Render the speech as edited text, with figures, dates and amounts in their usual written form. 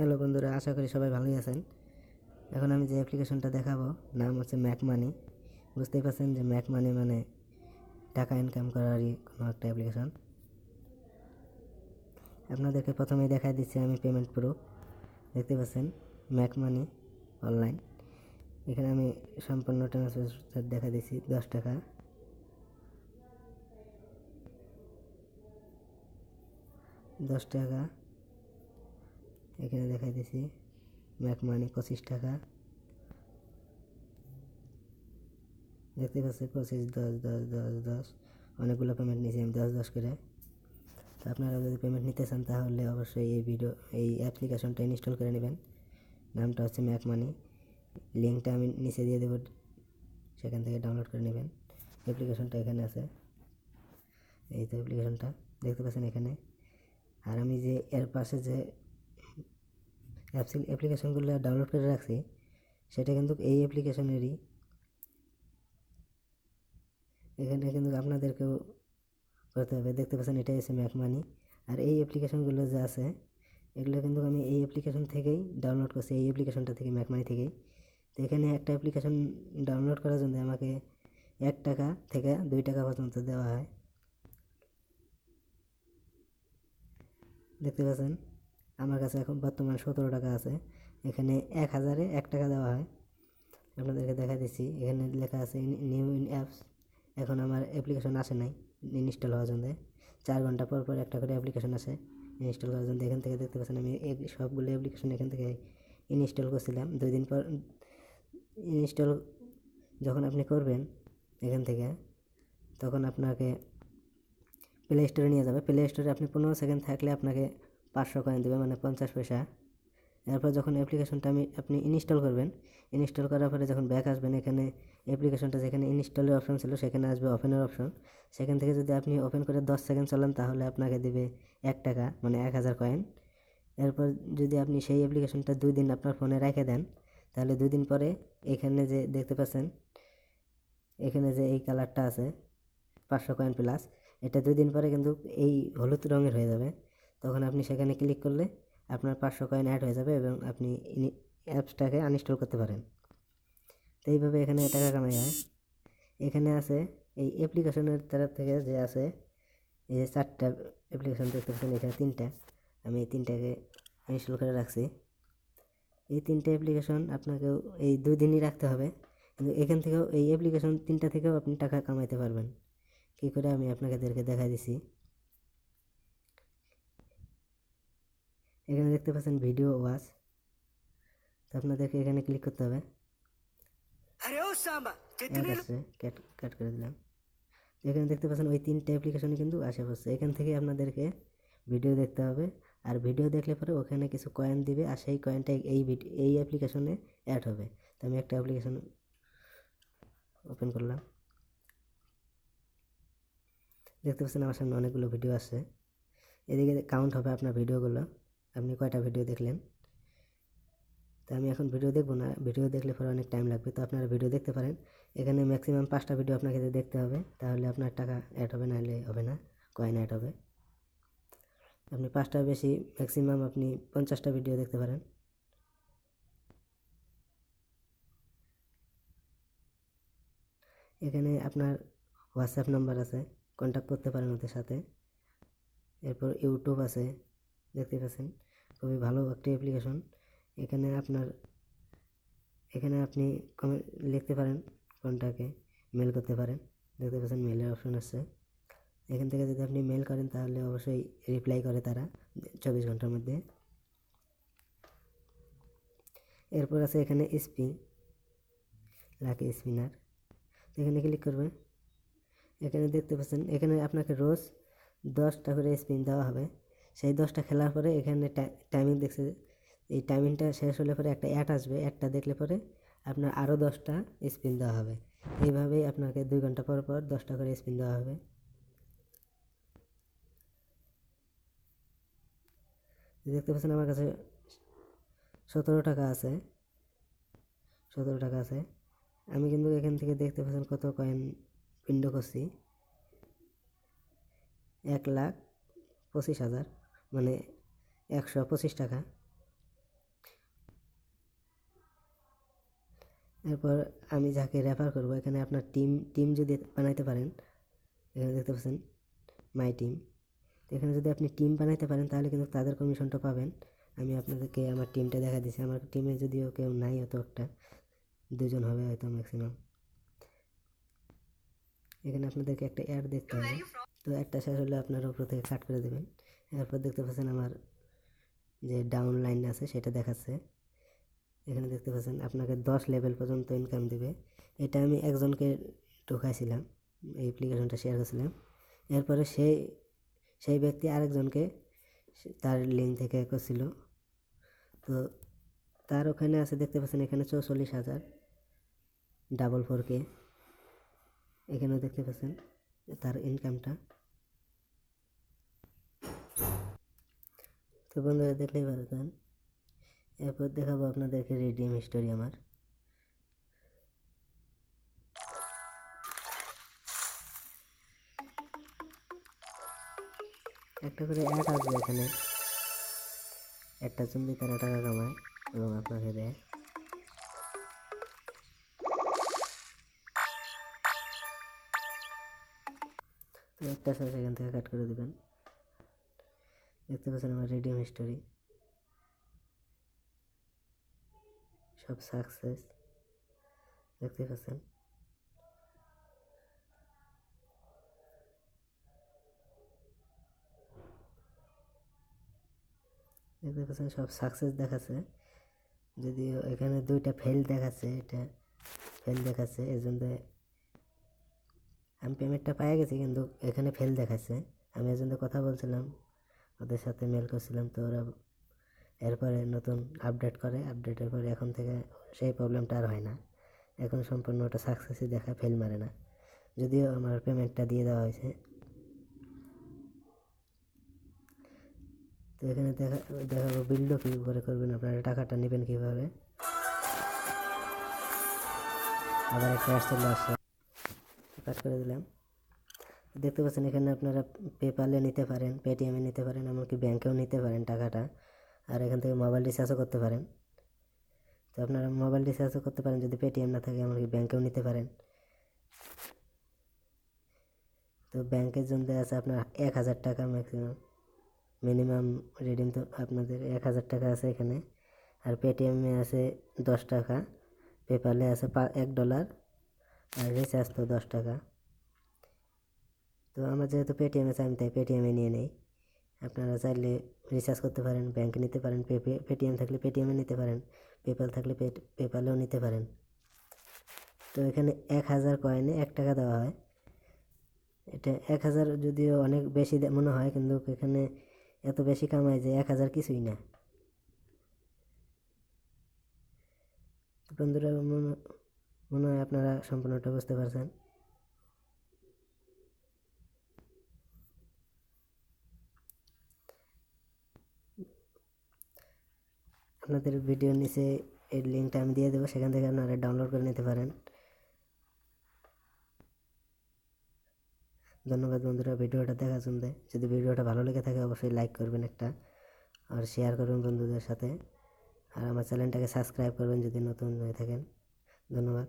Hello বন্ধুরা, আশা করি সবাই ভালোই আছেন। এখন আমি যে অ্যাপ্লিকেশনটা দেখাবো নাম হচ্ছে ম্যাক মানি। বুঝতেই পারছেন যে ম্যাক মানি মানে টাকা ইনকাম করারই কোনো একটা অ্যাপ্লিকেশন। আপনাদেরকে প্রথমেই দেখাই দিচ্ছি আমি পেমেন্ট প্রুফ। দেখতে পাচ্ছেন ম্যাক মানি অনলাইন। এখানে আমি সম্পূর্ণ ট্রান্সফার দেখা দিচ্ছি 10 টাকা। এখানে দেখাই দিচ্ছি ম্যাক মানি 25 টাকা। দেখতে পাচ্ছি 25, 10, 10, 10, 10 অনেকগুলো পেমেন্ট নিয়েছি আমি 10 করে। তো আপনারা যদি পেমেন্ট নিতে চান তাহলে অবশ্যই এই অ্যাপ্লিকেশনটা ইনস্টল করে নেবেন। নামটা হচ্ছে ম্যাক মানি। লিঙ্কটা আমি নিচে দিয়ে দেবো, সেখান থেকে ডাউনলোড করে নেবেন। অ্যাপ্লিকেশনটা এখানে আছে, এই তো অ্যাপ্লিকেশনটা দেখতে পাচ্ছেন এখানে। আর আমি যে এর পাশে যে অ্যাপ্লিকেশনগুলো ডাউনলোড করে রাখছি সেটা কিন্তু এই অ্যাপ্লিকেশনেরই। এখানে কিন্তু আপনাদেরকেও করতে হবে। দেখতে পাচ্ছেন এটাই হচ্ছে ম্যাক মানি। আর এই অ্যাপ্লিকেশনগুলো যে আছে এগুলো কিন্তু আমি এই অ্যাপ্লিকেশন থেকেই ডাউনলোড করছি, এই অ্যাপ্লিকেশনটা থেকে ম্যাক মানি থেকেই। তো এখানে একটা অ্যাপ্লিকেশন ডাউনলোড করার জন্য আমাকে 1 টাকা থেকে 2 টাকা পর্যন্ত দেওয়া হয়। দেখতে পাচ্ছেন আমার কাছে এখন বর্তমান 17 টাকা আছে। এখানে 1000-এ 1 টাকা দেওয়া হয়। আপনাদেরকে দেখা দিচ্ছি, এখানে লেখা আছে নিউ ইন অ্যাপস। এখন আমার অ্যাপ্লিকেশন আসে নাই ইনস্টল হওয়ার জন্য। 4 ঘন্টা পর পর একটা করে অ্যাপ্লিকেশন আসে ইনস্টল করার জন্য। এখান থেকে দেখতে পাচ্ছেন আমি সবগুলো অ্যাপ্লিকেশন এখান থেকে ইনস্টল করছিলাম। 2 দিন পর ইনস্টল যখন আপনি করবেন এখান থেকে, তখন আপনাকে প্লে স্টোরে নিয়ে যাবে। প্লে স্টোরে আপনি 15 সেকেন্ড থাকলে আপনাকে 500 কয়েন দেবে, মানে 50 পয়সা। এরপর যখন অ্যাপ্লিকেশনটা আপনি ইনস্টল করবেন, ইনস্টল করার পরে যখন ব্যাক আসবেন, এখানে অ্যাপ্লিকেশনটা যেখানে ইনস্টলের অপশন ছিল সেখানে আসবে ওপেনের অপশন। সেখান থেকে যদি আপনি ওপেন করে 10 সেকেন্ড চালান তাহলে আপনাকে দেবে 1 টাকা, মানে 1000 কয়েন। এরপর যদি আপনি সেই অ্যাপ্লিকেশনটা 2 দিন আপনার ফোনে রেখে দেন তাহলে 2 দিন পরে এখানে যে দেখতে পাচ্ছেন, এখানে যে এই কালারটা আছে 500 কয়েন প্লাস, এটা 2 দিন পরে কিন্তু এই হলুদ রঙের হয়ে যাবে। তখন আপনি সেখানে ক্লিক করলে আপনার 500 কয়েন অ্যাড হয়ে যাবে এবং আপনি অ্যাপসটাকে আনইনস্টল করতে পারেন। তো এইভাবে এখানে টাকা কামাই হয়। এখানে আছে এই অ্যাপ্লিকেশনের তরফ থেকে যে আছে এই যে 4টা অ্যাপ্লিকেশন দেখতে পাচ্ছেন, এখানে 3টা, আমি এই 3টাকে ইনস্টল করে রাখছি। এই 3টে অ্যাপ্লিকেশন আপনাকেও এই 2 দিনই রাখতে হবে, কিন্তু এখান থেকেও এই অ্যাপ্লিকেশন 3টা থেকেও আপনি টাকা কামাইতে পারবেন। কী করে আমি আপনাদেরকে দেখাই দিছি। এখানে দেখতে পাচ্ছেন ভিডিও ওয়াচ। তো আপনাদেরকে এখানে ক্লিক করতে হবে। কাট করে দিলাম। এখানে দেখতে পাচ্ছেন ওই 3টে অ্যাপ্লিকেশনই কিন্তু আসে পড়ছে। এখান থেকে আপনাদেরকে ভিডিও দেখতে হবে, আর ভিডিও দেখলে পরে ওখানে কিছু কয়েন দিবে, আর সেই কয়েনটা এই অ্যাপ্লিকেশনে অ্যাড হবে। তো আমি একটা অ্যাপ্লিকেশন ওপেন করলাম। দেখতে পাচ্ছেন আমার সামনে অনেকগুলো ভিডিও আসছে। এদিকে কাউন্ট হবে আপনার ভিডিওগুলো, আপনি কয়টা ভিডিও দেখলেন। তো আমি এখন ভিডিও দেখবো না, ভিডিও দেখলে পরে অনেক টাইম লাগবে। তো আপনারা ভিডিও দেখতে পারেন। এখানে ম্যাক্সিমাম 5টা ভিডিও আপনাকে দেখতে হবে, তাহলে আপনার টাকা অ্যাড হবে, নাহলে হবে না, কয়েন অ্যাড হবে। আপনি 5টার বেশি ম্যাক্সিমাম আপনি 50টা ভিডিও দেখতে পারেন। এখানে আপনার হোয়াটসঅ্যাপ নাম্বার আছে, কন্ট্যাক্ট করতে পারেন ওদের সাথে। এরপর ইউটিউব আছে, দেখতে পাচ্ছেন খুবই ভালো একটি অ্যাপ্লিকেশন। এখানে আপনি কমেন্ট লিখতে পারেন, কোনটাকে মেল করতে পারেন। দেখতে পাচ্ছেন মেলের অপশন আছে। এখান থেকে যদি আপনি মেল করেন তাহলে অবশ্যই রিপ্লাই করে তারা 24 ঘন্টার মধ্যে। এরপর আছে এখানে লাকি স্পিনার, এখানে ক্লিক করবেন। এখানে দেখতে পাচ্ছেন এখানে আপনাকে রোজ 10টা করে স্পিন দেওয়া হবে। সেই 10টা খেলার পরে এখানে টাইমিং দেখছে, এই টাইমিংটা শেষ হলে পরে একটা অ্যাড আসবে। অ্যাডটা দেখলে পরে আপনার আরও 10টা স্পিন দেওয়া হবে। এইভাবেই আপনাকে 2 ঘন্টা পর পর 10টা করে স্পিন দেওয়া হবে। দেখতে পাচ্ছেন আমার কাছে 17 টাকা আছে। আমি কিন্তু এখান থেকে দেখতে পাচ্ছেন কত কয়েন উইন্ডো করছি, 1,25,000, মানে 125 টাকা। এরপর আমি যাকে রেফার করবো, এখানে আপনার টিম যদি বানাইতে পারেন, এখানে দেখতে পাচ্ছেন মাই টিম। এখানে যদি আপনি টিম বানাইতে পারেন তাহলে কিন্তু তাদের কমিশনটা পাবেন। আমি আপনাদেরকে আমার টিমটা দেখা দিচ্ছি। আমার টিমে যদিও কেউ নাই, অত একটা 2জন হবে হয়তো ম্যাক্সিমাম। এখানে আপনাদেরকে একটা অ্যাড দেখতে হবে। তো অ্যাডটা শেষ হলে আপনারা উপর থেকে কাট করে দেবেন। এরপর দেখতে পাচ্ছেন আমার যে ডাউন লাইন আছে সেটা দেখাচ্ছে। এখানে দেখতে পাচ্ছেন আপনাকে 10 লেভেল পর্যন্ত ইনকাম দেবে। এটা আমি একজনকে ঢোকাইছিলাম, এই অ্যাপ্লিকেশনটা শেয়ার করেছিলাম। এরপরে সেই ব্যক্তি আরেকজনকে তার লিঙ্ক থেকে করছিল। তো তার ওখানে আছে দেখতে পাচ্ছেন এখানে 44,000 444K। এখানেও দেখতে পাচ্ছেন তার ইনকামটা। তো বন্ধুরা দেখলেই পারবেন। এরপর দেখাবো আপনাদেরকে রিডিম হিস্টোরি আমার। একটা করে অ্যাড আসবে এখানে, একটা জন্য তারা টাকা কামায় এবং আপনাকে দেয়। তো একটা সাথে এখান থেকে কাট করে দেবেন। দেখতে পাচ্ছেন আমার রিডিম হিস্টোরি সব সাকসেস দেখতে পাচ্ছেন। দেখতে পাচ্ছেন সব সাকসেস দেখাচ্ছে, যদিও এখানে 2টা ফেল দেখাচ্ছে। এটা ফেল দেখাচ্ছে, এর জন্য আমি পেমেন্টটা পেয়ে গেছি, কিন্তু এখানে ফেল দেখাচ্ছে। আমি এর জন্য কথা বলছিলাম, ওদের সাথে মেল করছিলাম, তো ওরা এরপরে নতুন আপডেট করে। আপডেটের পরে এখন থেকে সেই প্রবলেমটা আর হয় না। এখন সম্পূর্ণ ওটা সাকসেসই দেখা, ফেল মারে না। যদিও আমার পেমেন্টটা দিয়ে দেওয়া হয়েছে। তো এখানে দেখাবো বিল্ডও কী করে করবেন, আপনারা টাকাটা নেবেন কীভাবে। আবার একটা আসছে, কাট করে দিলাম। দেখতে পাচ্ছেন এখানে আপনারা পেপ্যালে নিতে পারেন, পেটিএমে নিতে পারেন, এমনকি ব্যাংকেও নিতে পারেন টাকাটা। আর এখান থেকে মোবাইল রিচার্জও করতে পারেন। তো আপনারা মোবাইল রিচার্জও করতে পারেন যদি পেটিএম না থাকে, এমনকি ব্যাংকেও নিতে পারেন। তো ব্যাংকের জন্য আছে আপনার 1,000 টাকা ম্যাক্সিমাম, মিনিমাম রিডিম তো আপনাদের 1,000 টাকা আছে এখানে। আর পেটিএমে আছে 10 টাকা, পেপ্যালে আছে $1, আর রিচার্জ তো 10 টাকা। তো আমার যেহেতু পেটিএম আছে আমি তাই পেটিএমে নিয়ে নেই। আপনারা চাইলে রিচার্জ করতে পারেন, ব্যাংকে নিতে পারেন, পেটিএম থাকলে পেটিএমে নিতে পারেন, পেপ্যাল থাকলে পেপ্যালেও নিতে পারেন। তো এখানে 1,000 কয়েনে 1 টাকা দেওয়া হয়। এটা 1,000 যদিও অনেক বেশি মনে হয়, কিন্তু এখানে এত বেশি কামায় যে 1,000 কিছুই না। বন্ধুরা মনে হয় আপনারা সম্পূর্ণটা বুঝতে পারছেন। আপনাদের ভিডিওর নিচে এর লিঙ্কটা আমি দিয়ে দেবো, সেখান থেকে আপনারা ডাউনলোড করে নিতে পারেন। ধন্যবাদ বন্ধুরা ভিডিওটা দেখার জন্য। যদি ভিডিওটা ভালো লেগে থাকে অবশ্যই লাইক করবেন একটা, আর শেয়ার করবেন বন্ধুদের সাথে। আর আমার চ্যানেলটাকে সাবস্ক্রাইব করবেন যদি নতুন হয়ে থাকেন। ধন্যবাদ।